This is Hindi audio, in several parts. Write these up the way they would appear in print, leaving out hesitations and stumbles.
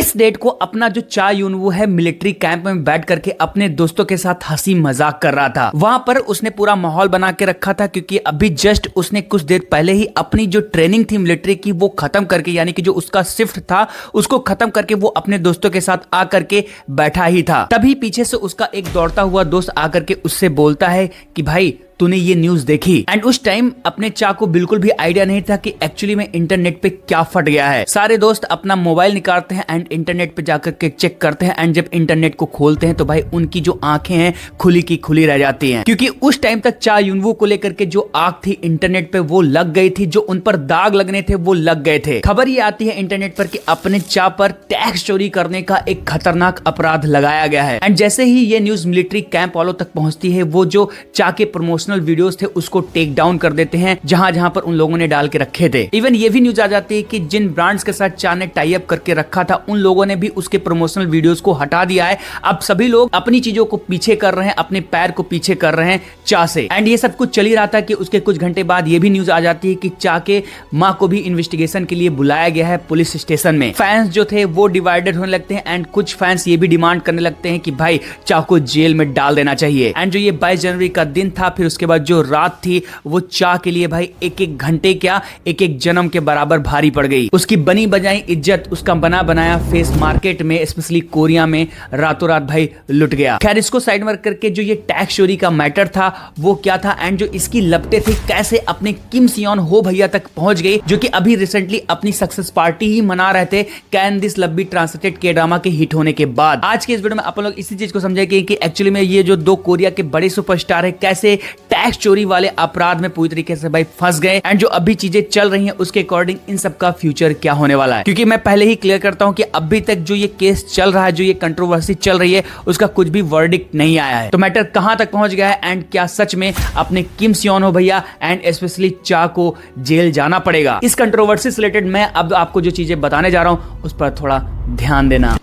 इस डेट को अपना जो चा यूनवू है मिलिट्री कैंप में बैठ करके अपने दोस्तों के साथ हंसी मजाक कर रहा था। वहां पर उसने पूरा माहौल बना के रखा था क्योंकि अभी जस्ट उसने कुछ देर पहले ही अपनी जो ट्रेनिंग थी मिलिट्री की वो खत्म करके, यानी कि जो उसका शिफ्ट था उसको खत्म करके वो अपने दोस्तों के साथ आकर के बैठा ही था। तभी पीछे से उसका एक दौड़ता हुआ दोस्त आकर के उससे बोलता है कि भाई तूने ये न्यूज देखी। एंड उस टाइम अपने चा को बिल्कुल भी आइडिया नहीं था कि एक्चुअली में इंटरनेट पे क्या फट गया है। सारे दोस्त अपना मोबाइल निकालते हैं एंड इंटरनेट पे जाकर के चेक करते हैं एंड जब इंटरनेट को खोलते हैं तो भाई उनकी जो आंखें हैं खुली की खुली रह जाती हैं, क्योंकि उस टाइम तक चा यूनवू को लेकर के जो आग थी इंटरनेट पे वो लग गई थी, जो उन पर दाग लगने थे वो लग गए थे। खबर ये आती है इंटरनेट पर कि अपने चा पर टैक्स चोरी करने का एक खतरनाक अपराध लगाया गया है। एंड जैसे ही ये न्यूज मिलिट्री कैंप वालों तक पहुंचती है वो जो चा के प्रमोशनल वीडियोस थे उसको टेक डाउन कर देते हैं जहां जहां पर उन लोगों ने डाल के रखे थे। इवन ये भी न्यूज आ जाती है कि जिन ब्रांड्स के साथ चा ने टाई अप करके रखा था उन लोगों ने भी उसके प्रमोशनल वीडियोस को हटा दिया है। अब सभी लोग अपनी चीजों को पीछे कर रहे हैं, अपने पैर को पीछे कर रहे हैं चा से। एंड ये सब कुछ चल ही रहा था कि उसके कुछ घंटे बाद ये भी न्यूज आ जाती है कि चा के मां को भी इन्वेस्टिगेशन के लिए बुलाया गया है पुलिस स्टेशन में। फैंस जो थे वो डिवाइडेड होने लगते हैं एंड कुछ फैंस ये भी डिमांड करने लगते हैं कि भाई चा को जेल में डाल देना चाहिए। एंड जो ये 22 जनवरी का दिन था, फिर उसके बाद जो रात थी वो चा के लिए भाई एक एक घंटे क्या एक एक जन्म के बराबर भारी पड़ गई। उसकी बनी बजाई इज्जत, उसका बना बनाया फेस मार्केट में स्पेशली कोरिया में रातों रात भाई लुट गया। खैर इसको साइड में करके जो ये टैक्स चोरी का मैटर था वो क्या था एंड जो इसकी लपटें थी कैसे अपने किम सियोन हो भैया तक पहुंच गई, जो कि अभी रिसेंटली अपनी सक्सेस पार्टी ही मना रहे थे can this love be translated के ड्रामा के हिट होने के बाद। आज के इस वीडियो में आप लोग इसी चीज को समझेंगे कि एक्चुअली में ये जो दो कोरिया के बड़े सुपरस्टार है कैसे टैक्स चोरी वाले अपराध में पूरी तरीके से भाई फंस गए एंड जो अभी चीजें चल रही हैं उसके अकॉर्डिंग इन सब का फ्यूचर क्या होने वाला है। क्योंकि मैं पहले ही क्लियर करता हूं कि अभी तक जो ये केस चल रहा है, जो ये कंट्रोवर्सी चल रही है, उसका कुछ भी वर्डिक्ट नहीं आया है। तो मैटर कहां तक पहुंच गया है एंड क्या सच में अपने किम सियोन हो भैया एंड स्पेशली चा को जेल जाना पड़ेगा। इस कंट्रोवर्सी से रिलेटेड मैं अब आपको जो चीजें बताने जा रहा हूं उस पर थोड़ा ध्यान देना।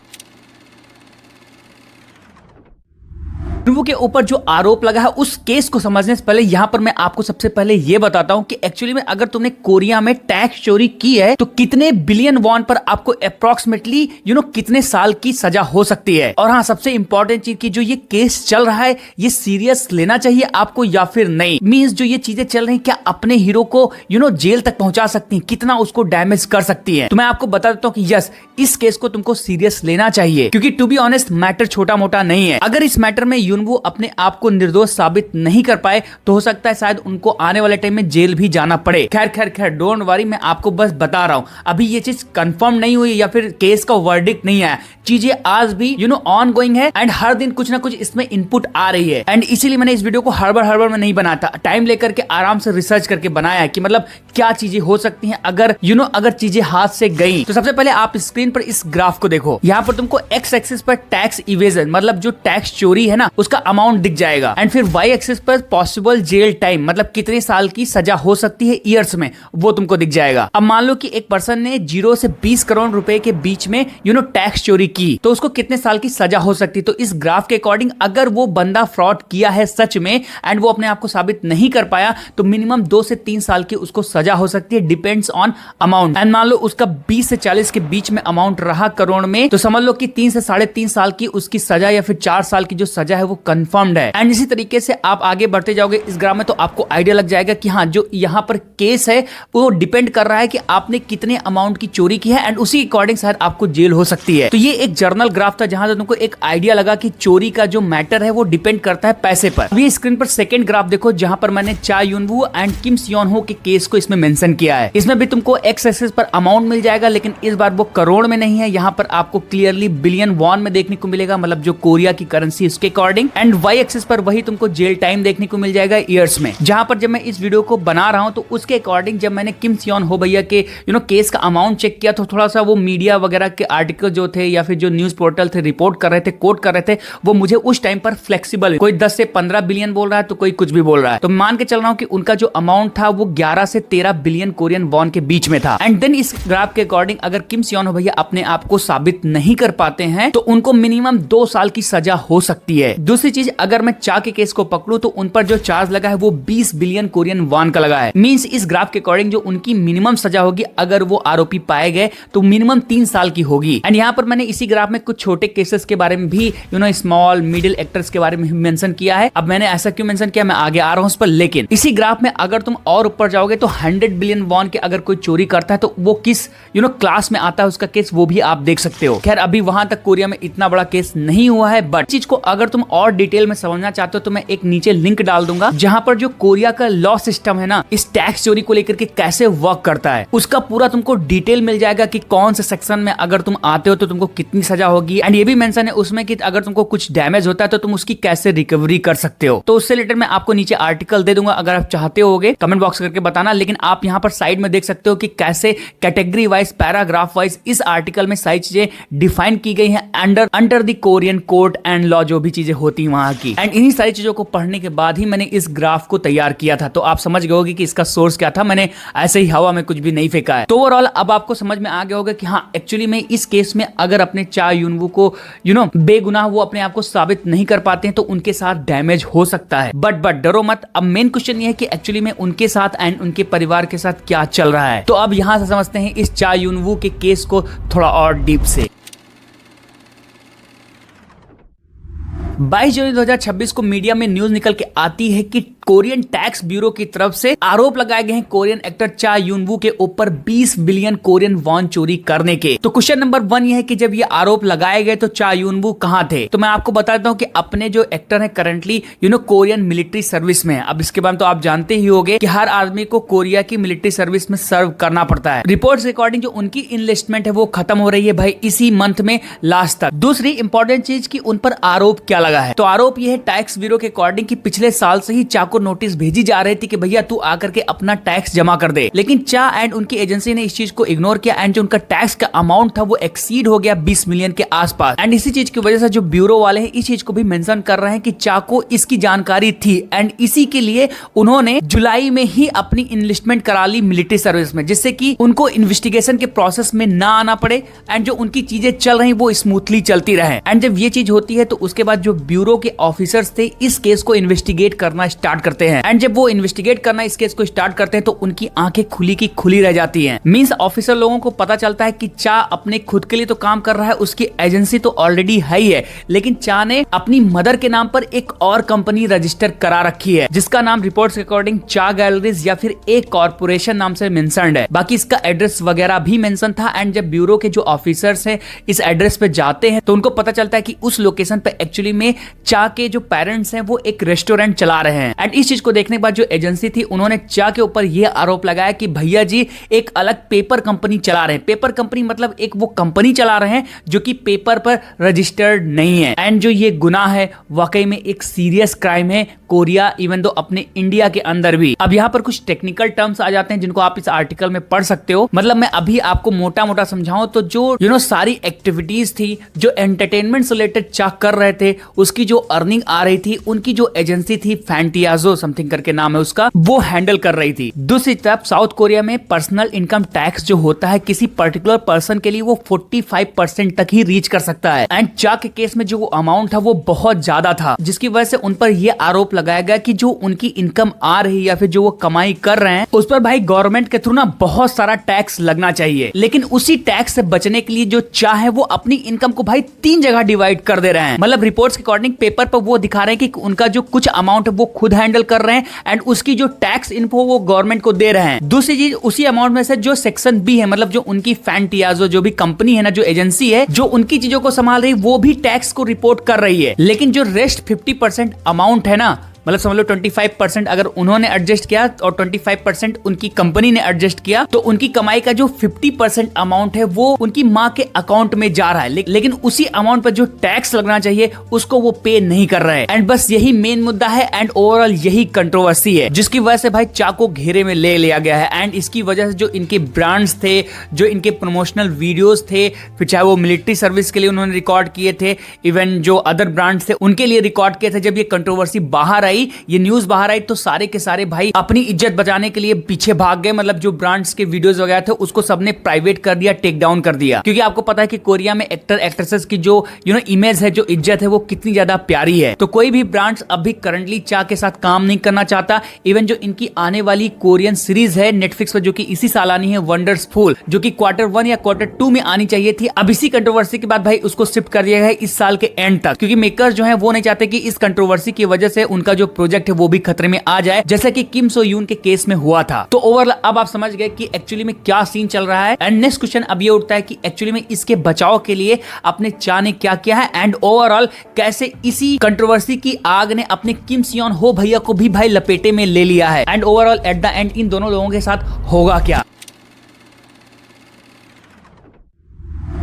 यूनवू के ऊपर जो आरोप लगा है उस केस को समझने से पहले यहां पर मैं आपको सबसे पहले यह बताता हूं कि एक्चुअली में अगर तुमने कोरिया में टैक्स चोरी की है तो कितने बिलियन वॉन पर आपको अप्रोक्सीमेटली कितने साल की सजा हो सकती है। और हाँ, सबसे इंपॉर्टेंट चीज की जो ये केस चल रहा है ये सीरियस लेना चाहिए आपको या फिर नहीं। मींस जो ये चीजें चल रही हैं क्या अपने हीरो को जेल तक पहुंचा सकती हैं, कितना उसको डैमेज कर सकती है। तो मैं आपको बता देता हूं कि यस, इस केस को तुमको सीरियस लेना चाहिए क्योंकि टू बी ऑनेस्ट मैटर छोटा मोटा नहीं है। अगर इस मैटर में वो अपने आप को निर्दोष साबित नहीं कर पाए तो हो सकता है शायद उनको आने वाले टाइम में जेल भी जाना पड़े। खैर खैर खैर डोंट वरी, मैं आपको बस बता रहा हूं, अभी ये चीज कंफर्म नहीं हुई या फिर केस का वर्डिक्ट नहीं आया। चीजें आज भी ऑन गोइंग है एंड हर दिन कुछ ना कुछ इसमें इनपुट आ रही है। एंड इसीलिए मैंने इस वीडियो को हड़बड़ में नहीं बनाता, टाइम लेकर के आराम से रिसर्च करके बनाया है कि मतलब क्या चीजें हो सकती हैं अगर अगर चीजें हाथ से गई। तो सबसे पहले आप स्क्रीन पर इस ग्राफ को देखो, यहाँ पर तुमको एक्स एक्सिस पर टैक्स इवेजन मतलब जो टैक्स चोरी है ना उसका अमाउंट दिख जाएगा एंड फिर वाई एक्सिस पर पॉसिबल जेल टाइम मतलब कितने साल की सजा हो सकती है ईयर्स में वो तुमको दिख जाएगा। अब मान लो कि एक पर्सन ने 0 से 20 करोड़ रुपए के बीच में टैक्स चोरी की तो उसको कितने साल की सजा हो सकती है। तो इस ग्राफ के अकॉर्डिंग अगर वो बंदा फ्रॉड किया है सच में एंड वो अपने आप को साबित नहीं कर पाया तो मिनिमम 2 से 3 साल की उसको सजा हो सकती है, डिपेंड्स ऑन अमाउंट। एंड मान लो उसका 20 से 40 के बीच में अमाउंट रहा करोड़ में तो समझ लो कि 3 से 3.5 साल की उसकी सजा या फिर 4 साल की जो सजा है वो कंफर्म्ड है। एंड इसी तरीके से आप आगे बढ़ते जाओगे इस ग्राफ में तो आपको आइडिया लग जाएगा कि हाँ जो यहाँ पर केस है वो डिपेंड कर रहा है कि आपने कितने अमाउंट की चोरी की है एंड उसी अकॉर्डिंग शायद आपको जेल हो सकती है। तो ये एक जर्नल ग्राफ था जहां से तुमको एक आइडिया लगा कि चोरी का जो मैटर है वो डिपेंड करता है पैसे पर। अभी स्क्रीन पर सेकंड ग्राफ देखो जहां पर मैंने चा यूनवू एंड किम सियोन हो के केस को इसमें मेंशन किया है। इसमें भी तुमको एक्स एक्सिस पर अमाउंट मिल जाएगा लेकिन इस बार वो करोड़ में नहीं है, यहाँ पर आपको क्लियरली बिलियन वॉन में देखने को मिलेगा मतलब जो कोरिया की करेंसी उसके अकॉर्डिंग। एंड वाई एक्सिस पर वही तुमको जेल टाइम देखने को मिल जाएगा ईयर्स में। जहां पर जब मैं इस वीडियो को बना रहा हूं तो उसके अकॉर्डिंग जब मैंने किम सियोन हो भैया के केस का अमाउंट चेक किया तो थोड़ा सा वो मीडिया वगैरह के आर्टिकल जो थे या फिर जो न्यूज पोर्टल थे रिपोर्ट कर रहे थे, कोट कर रहे थे, वो मुझे उस टाइम पर फ्लेक्सिबल, कोई 10 से 15 बिलियन बोल रहा है तो कोई कुछ भी बोल रहा है। तो मान के चल रहा हूं कि उनका जो अमाउंट था वो 11 से 13 बिलियन कोरियन वॉन के बीच में था। एंड देन इस ग्राफ के अकॉर्डिंग अगर किम सियोन हो भैया अपने आप को साबित नहीं कर पाते हैं तो उनको मिनिमम 2 साल की सजा हो सकती है। दूसरी चीज, अगर मैं चा के केस को पकड़ूं तो उन पर जो चार्ज लगा है वो 20 बिलियन कोरियन वॉन का लगा है। मींस इस ग्राफ के अकॉर्डिंग जो उनकी मिनिमम सजा होगी अगर वो आरोपी पाए गए तो मिनिमम 3 साल की होगी। एंड यहाँ पर मैंने इसी ग्राफ में कुछ छोटे केसेस के बारे में भी स्मॉल मिडिल एक्टर्स के बारे में मेंशन किया है। अब मैंने ऐसा क्यों मेंशन किया, मैं आगे आ रहा हूं उस पर। लेकिन इसी ग्राफ में अगर तुम और ऊपर जाओगे तो 100 बिलियन वॉन के अगर कोई चोरी करता है तो वो किस क्लास में आता है उसका केस, वो भी आप देख सकते हो। खैर अभी वहां तक कोरिया में इतना बड़ा केस नहीं हुआ है, बट चीज को अगर तुम और डिटेल में समझना चाहते हो तो मैं एक नीचे लिंक डाल दूंगा जहां पर जो कोरिया का लॉ सिस्टम है ना, इस टैक्स चोरी को लेकर के कैसे वर्क करता है उसका पूरा तुमको डिटेल मिल जाएगा कि कौन से सेक्शन में अगर तुम आते हो तो तुमको कितनी सजा होगी। एंड ये भी मेंशन है उसमें कि अगर तुमको कुछ डैमेज होता है तो तुम उसकी कैसे रिकवरी कर सकते हो। तो उससे रिलेटेड मैं आपको नीचे आर्टिकल दे दूंगा, अगर आप चाहते होगे कमेंट बॉक्स करके बताना। लेकिन आप यहाँ पर साइड में देख सकते हो कि कैसे कैटेगरी वाइज पैराग्राफ वाइज इस आर्टिकल में सारी चीजें डिफाइन की गई हैं under the Korean court and law, जो भी चीजें होती हैं वहां की। एंड इन्हीं सारी चीजों को पढ़ने के बाद ही मैंने इस ग्राफ को तैयार किया था। तो आप समझ गए होगे कि इसका सोर्स क्या था, मैंने ऐसे ही हवा में कुछ भी नहीं फेंका है। तो ओवरऑल अब आपको समझ में आ गया होगा कि हाँ एक्चुअली में इस केस में अगर अपने चा यूनवू को बेगुनाह वो अपने आप को साबित नहीं कर पाते हैं तो उनके साथ डैमेज हो सकता है। बट डरो मत, अब मेन क्वेश्चन ये है कि एक्चुअली में उनके साथ एंड उनके परिवार के साथ क्या चल रहा है। तो अब यहां से समझते हैं इस चा यूनवू के केस को थोड़ा और डीप से। 22 जनवरी 2026 को मीडिया में न्यूज निकल के आती है कि कोरियन टैक्स ब्यूरो की तरफ से आरोप लगाए गए हैं कोरियन एक्टर चा यूनवू के ऊपर 20 बिलियन कोरियन वॉन चोरी करने के। तो क्वेश्चन नंबर 1 ये है कि जब ये आरोप लगाए गए तो चा यूनवू कहां थे। तो मैं आपको बता देता हूं कि अपने जो एक्टर है करंटली कोरियन मिलिट्री सर्विस में है। अब इसके बाद तो आप जानते ही होंगे कि हर आदमी को कोरिया की मिलिट्री सर्विस में सर्व करना पड़ता है। रिपोर्ट्स के अकॉर्डिंग जो उनकी इन्वेस्टमेंट है वो खत्म हो रही है भाई इसी मंथ में लास्ट तक। दूसरी इंपॉर्टेंट चीज की उन पर आरोप क्या लगा है, तो आरोप यह है टैक्स ब्यूरो के अकॉर्डिंग कि पिछले साल से ही चा को नोटिस भेजी जा रही थी कि भैया तू आकर के अपना टैक्स जमा कर दे। लेकिन चा एंड उनकी एजेंसी ने इस चीज को इग्नोर किया एंड जो उनका टैक्स का अमाउंट था वो एक्सीड हो गया 20 मिलियन के आसपास। एंड इसी चीज की वजह से जो ब्यूरो वाले हैं इस चीज को भी मेंशन कर रहे हैं कि चा को इसकी जानकारी थी एंड इसी के लिए उन्होंने जुलाई में ही अपनी इन्वेस्टमेंट करा ली मिलिट्री सर्विस में, जिससे कि उनको इन्वेस्टिगेशन के प्रोसेस में ना आना पड़े एंड जो उनकी चीजें चल रही वो स्मूथली चलती रहे। एंड जब ये चीज होती है तो उसके बाद जो ब्यूरो के ऑफिसर्स थे इस केस को इन्वेस्टिगेट करना स्टार्ट करते हैं। एंड जब वो इन्वेस्टिगेट करना इस केस को स्टार्ट करते हैं तो उनकी आंखें खुली की खुली रह जाती हैं। मींस ऑफिसर लोगों को पता चलता है कि चा अपने खुद के लिए तो काम कर रहा है, उसकी एजेंसी तो ऑलरेडी है ही है, लेकिन चा ने अपनी मदर के नाम पर एक और कंपनी रजिस्टर करा रखी है जिसका नाम रिपोर्ट्स के अकॉर्डिंग चा गैलरीज या फिर एक कॉर्पोरेशन नाम से मेंशन्ड है। बाकी इसका एड्रेस वगैरह भी मेंशन था। एंड जब ब्यूरो के जो ऑफिसर्स हैं इस एड्रेस पे जाते हैं तो उनको पता चलता है कि उस लोकेशन पे एक्चुअली में चा के जो पेरेंट्स हैं वो एक रेस्टोरेंट चला रहे हैं। एंड इस चीज को देखने के बाद जो एजेंसी थी उन्होंने चा के ऊपर यह आरोप लगाया कि भैया जी एक अलग पेपर कंपनी चला रहे हैं। पेपर कंपनी मतलब एक वो कंपनी चला रहे हैं जो कि पेपर पर रजिस्टर्ड नहीं है। एंड जो ये गुनाह है वाकई में एक सीरियस क्राइम है कोरिया, इवन दो अपने इंडिया के अंदर भी। अब यहाँ पर कुछ टेक्निकल टर्म्स आ जाते हैं जिनको आप इस आर्टिकल में पढ़ सकते हो। मतलब मैं अभी आपको मोटा मोटा समझाऊं तो जो सारी एक्टिविटीज थी जो एंटरटेनमेंट से रिलेटेड चा कर रहे थे उसकी जो अर्निंग आ रही थी उनकी जो एजेंसी थी फैंटियाजो समथिंग करके नाम है उसका, वो हैंडल कर रही थी। दूसरी तरफ साउथ कोरिया में पर्सनल इनकम टैक्स जो होता है किसी पर्टिकुलर पर्सन के लिए वो 45% तक ही रीच कर सकता है। एंड चा के केस में जो अमाउंट था वो बहुत ज्यादा था जिसकी वजह से उन पर यह आरोप लगाया गया कि जो उनकी इनकम आ रही है या फिर जो वो कमाई कर रहे हैं उस पर भाई गवर्नमेंट के थ्रू ना बहुत सारा टैक्स लगना चाहिए। लेकिन उसी टैक्स से बचने के लिए जो चा है वो अपनी इनकम को भाई 3 जगह डिवाइड कर दे रहे हैं। मतलब रिपोर्ट्स के अकॉर्डिंग पेपर पर वो दिखा रहे हैं कि उनका जो कुछ अमाउंट है वो खुद हैंडल कर रहे हैं एंड उसकी जो टैक्स इन्फो वो गवर्नमेंट को दे रहे हैं। दूसरी चीज उसी अमाउंट में से जो सेक्शन बी है मतलब जो उनकी फैंटियाजो जो भी कंपनी है ना, जो एजेंसी है जो उनकी चीजों को संभाल रही है वो भी टैक्स को रिपोर्ट कर रही है। लेकिन जो रेस्ट 50% अमाउंट है ना, मतलब समझ लो 25% अगर उन्होंने एडजस्ट किया और 25% उनकी कंपनी ने एडजस्ट किया तो उनकी कमाई का जो 50% अमाउंट है वो उनकी माँ के अकाउंट में जा रहा है। लेकिन उसी अमाउंट पर जो टैक्स लगना चाहिए उसको वो पे नहीं कर रहे हैं। एंड बस यही मेन मुद्दा है एंड ओवरऑल यही कंट्रोवर्सी है जिसकी वजह से भाई चा को घेरे में ले लिया गया है। एंड इसकी वजह से जो इनके ब्रांड्स थे, जो इनके प्रमोशनल वीडियोस थे, फिर चाहे वो मिलिट्री सर्विस के लिए उन्होंने रिकॉर्ड किए थे, इवन जो अदर ब्रांड्स थे उनके लिए रिकॉर्ड किए थे, जब ये कंट्रोवर्सी बाहर आई आई, ये न्यूज बाहर आई, तो सारे के सारे भाई अपनी इज्जत बचाने के लिए पीछे भाग गए। मतलब जो ब्रांड्स के वीडियोस वगैरह थे उसको सबने प्राइवेट कर दिया, टेक डाउन कर दिया, क्योंकि आपको पता है कि कोरिया में एक्टर एक्ट्रेसेस की जो इमेज है, जो इज्जत है, वो कितनी ज्यादा प्यारी है। तो कोई भी ब्रांड्स अभी करंटली चा के साथ काम नहीं करना चाहता। इवन जो इनकी आने वाली कोरियन सीरीज है नेटफ्लिक्स पर, जो कि इसी साल आनी है, वंडरफुल, जो कि Q1 या Q2 में आनी चाहिए थी, अब इसी कंट्रोवर्सी के बाद भाई उसको शिफ्ट कर दिया गया है इस साल के एंड तक, क्योंकि मेकर्स जो है वो नहीं चाहते कि इस कंट्रोवर्सी की वजह से उनका जो प्रोजेक्ट है वो भी खतरे में आ जाए, जैसा कि किम सो यून के केस में हुआ था। तो ओवरऑल अब आप समझ गए कि एक्चुअली में क्या सीन चल रहा है। एंड नेक्स्ट क्वेश्चन अब ये उठता है कि एक्चुअली में इसके बचाव के लिए अपने चा ने क्या किया है, एंड ओवरऑल कैसे इसी कंट्रोवर्सी की आग ने अपने किम सियोन हो भैया को भी भाई लपेटे में ले लिया है, and overall at the and in दोनों लोगों के साथ होगा क्या।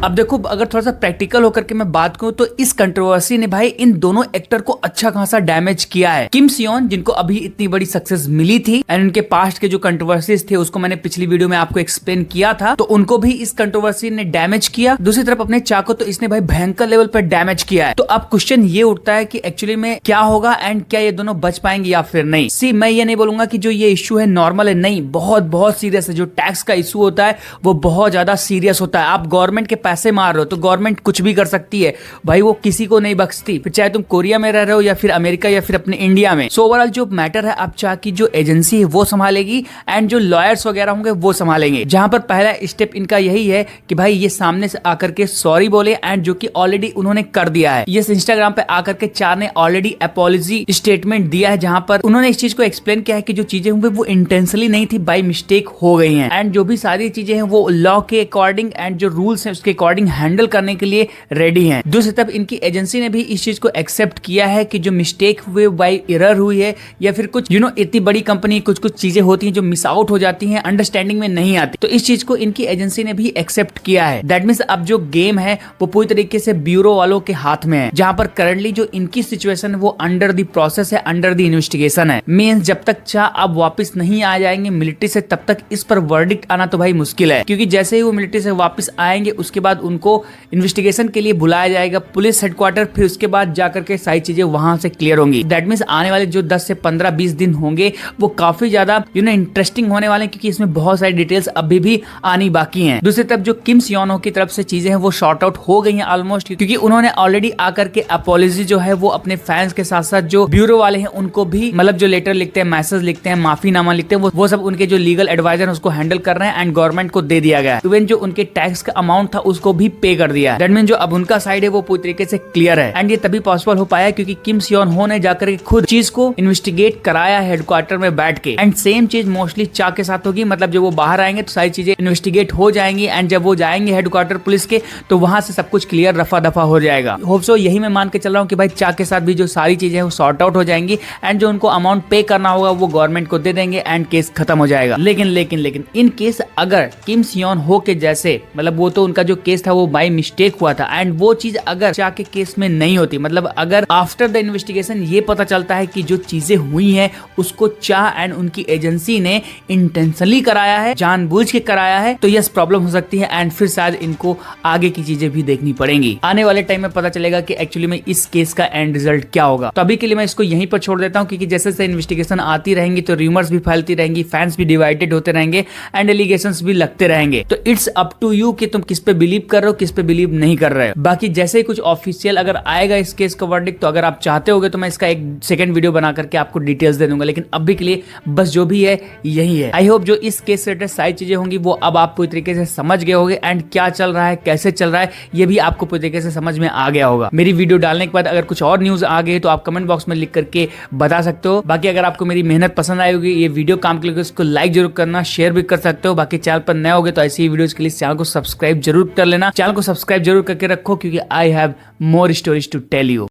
अब देखो, अगर थोड़ा सा प्रैक्टिकल होकर के मैं बात करूं तो इस कंट्रोवर्सी ने भाई इन दोनों एक्टर को अच्छा खासा डैमेज किया है। किम सियोन, जिनको अभी इतनी बड़ी सक्सेस मिली थी, एंड उनके पास्ट के जो कंट्रोवर्सीज थे उसको मैंने पिछली वीडियो में आपको एक्सप्लेन किया था, तो उनको भी इस कंट्रोवर्सी ने डैमेज किया। दूसरी तरफ अपने चा को तो इसने भाई भयंकर लेवल पर डैमेज किया है। तो अब क्वेश्चन ये उठता है कि एक्चुअली में क्या होगा, एंड क्या ये दोनों बच पाएंगे या फिर नहीं। सी, मैं ये नहीं बोलूंगा कि जो ये इश्यू है नॉर्मल है, नहीं, बहुत बहुत सीरियस है। जो टैक्स का इशू होता है वो बहुत ज्यादा सीरियस होता है। आप गवर्नमेंट के पैसे मार रहे हो तो गवर्नमेंट कुछ भी कर सकती है भाई, वो किसी को नहीं बख्शती, फिर चाहे तुम कोरिया में रह रहे हो या फिर अमेरिका या फिर अपने इंडिया में। सो ओवरऑल जो मैटर है, अब चा की जो एजेंसी है वो संभालेगी, एंड जो लॉयर्स वगैरह होंगे वो संभालेंगे। जहां पर पहला स्टेप इनका यही है कि भाई ये सामने से आकर के सॉरी बोले, एंड जो कि ऑलरेडी उन्होंने कर दिया है। ये इंस्टाग्राम पे आकर के चा ने ऑलरेडी अपॉलॉजी स्टेटमेंट दिया है, जहां पर उन्होंने इस चीज को एक्सप्लेन किया है कि जो चीजें हुई वो इंटेंशनली नहीं थी, बाय मिस्टेक हो गई हैं, एंड जो भी सारी चीजें हैं वो लॉ के अकॉर्डिंग एंड जो रूल्स हैं उसके अकॉर्डिंग हैंडल करने के लिए रेडी हैं। दूसरी तरफ इनकी एजेंसी ने भी इस चीज को एक्सेप्ट किया है कि जो मिस्टेक हुए बाय एरर हुई है, या फिर कुछ इतनी बड़ी कंपनी कुछ चीजें होती हैं जो मिस आउट हो जाती हैं, अंडरस्टैंडिंग में नहीं आती, तो इस चीज को इनकी एजेंसी ने भी एक्सेप्ट किया है। दैट मींस अब जो गेम है वो पूरी तरीके से ब्यूरो वालों के हाथ में है, जहां पर करंटली जो इनकी सिचुएशन है वो अंडर द प्रोसेस है, अंडर द इन्वेस्टिगेशन है। मींस जब तक चा अब वापस नहीं आ जाएंगे मिलिट्री से, तब तक इस पर वर्डिक्ट आना तो भाई मुश्किल है, क्योंकि जैसे ही वो मिलिट्री से वापस आएंगे उसके बाद उनको इन्वेस्टिगेशन के लिए बुलाया जाएगा पुलिस हेडक्वार्टर, फिर उसके बाद जाकर के सारी चीजें वहां से क्लियर होंगी। दैट मींस आने वाले जो 10 से 15-20 दिन होंगे वो काफी ज्यादा इंटरेस्टिंग होने वाले हैं, क्योंकि इसमें बहुत सारी डिटेल्स अभी भी आनी बाकी हैं। दूसरी तरफ जो किम सियोन की तरफ से चीजें हैं वो शॉर्ट आउट हो गई हैं ऑलमोस्ट, क्योंकि उन्होंने ऑलरेडी आकर के अपॉलॉजी जो है वो अपने फैंस के साथ साथ जो ब्यूरो वाले हैं उनको भी, मतलब जो लेटर लिखते हैं, मैसेज लिखते हैं, माफीनामा लिखते हैं, वो सब उनके जो लीगल एडवाइजर उसको हैंडल कर रहे हैं, एंड गवर्नमेंट को दे दिया गया है। इवन जो उनके टैक्स का अमाउंट था उसको भी पे कर दिया है। दैट मीन जो अब उनका साइड है वो पूरी तरीके से क्लियर है, एंड ये तभी पॉसिबल हो पाया क्योंकि किम सियोन हो ने जाकर के खुद चीज को इन्वेस्टिगेट कराया हेडक्वार्टर में बैठ के। एंड सेम चीज मोस्टली चा के साथ होगी, मतलब जब वो बाहर आएंगे तो सारी चीजें इन्वेस्टिगेट हो जाएंगी, एंड जब वो जाएंगे हेडक्वार्टर पुलिस के तो वहां से सब कुछ क्लियर रफा दफा हो जाएगा। होप सो यही मैं मान के चल रहा हूँ कि भाई चा के साथ भी जो सारी चीजें वो सॉर्ट आउट हो जाएंगी, एंड जो उनको अमाउंट पे करना होगा वो गवर्नमेंट को दे देंगे, एंड केस खत्म हो जाएगा। लेकिन लेकिन लेकिन इन केस अगर किम सियोन हो के जैसे, मतलब वो तो उनका जो केस था वो बाय मिस्टेक हुआ था, एंड वो चीज अगर चा के केस में नहीं होती, मतलब अगर आफ्टर द इन्वेस्टिगेशन ये पता चलता है कि जो चीजें हुई हैं उसको चा एंड उनकी एजेंसी ने इंटेंशनली कराया है, जानबूझ के कराया है, तो यस प्रॉब्लम हो सकती है, एंड फिर शायद इनको आगे की चीजें भी देखनी पड़ेंगी। आने वाले टाइम में पता चलेगा कि एक्चुअली में इस केस का एंड रिजल्ट क्या होगा। तो अभी के लिए मैं इसको यहीं पर छोड़ देता हूँ, क्योंकि जैसे जैसे इन्वेस्टिगेशन आती रहेंगी तो रूमर्स भी फैलती रहेंगी, फैंस भी डिवाइडेड होते रहेंगे, एंड एलिगेशंस भी लगते रहेंगे। तो इट्स अप टू यू कि तुम किस पे बिलीव कर रहे हो, किस पे बिलीव नहीं कर रहे हो। बाकी जैसे ही कुछ ऑफिशियल अगर आएगा इस केस का वर्डिक्ट, तो अगर आप चाहते होगे तो मैं इसका एक सेकंड वीडियो बना करके आपको डिटेल्स दे दूंगा, लेकिन अभी के लिए बस जो भी है यही है। आई होप जो इस केस से रिलेटेड सारी चीजें होंगी वो अब आप पूरी तरीके से समझ गए होंगे, एंड क्या चल रहा है, कैसे चल रहा है, ये भी आपको पूरी तरीके से समझ में आ गया होगा। मेरी वीडियो डालने के बाद अगर कुछ और न्यूज आ गई तो आप कमेंट बॉक्स में लिख करके बता सकते हो। बाकी अगर आपको मेरी मेहनत पसंद आई होगी, ये वीडियो काम के लिए, उसको लाइक जरूर करना, शेयर भी कर सकते हो। बाकी चैनल पर नए होगे तो ऐसी वीडियोस के लिए चैनल को सब्सक्राइब जरूर कर लेना, चैनल को सब्सक्राइब जरूर करके रखो, क्योंकि I have more stories to tell you.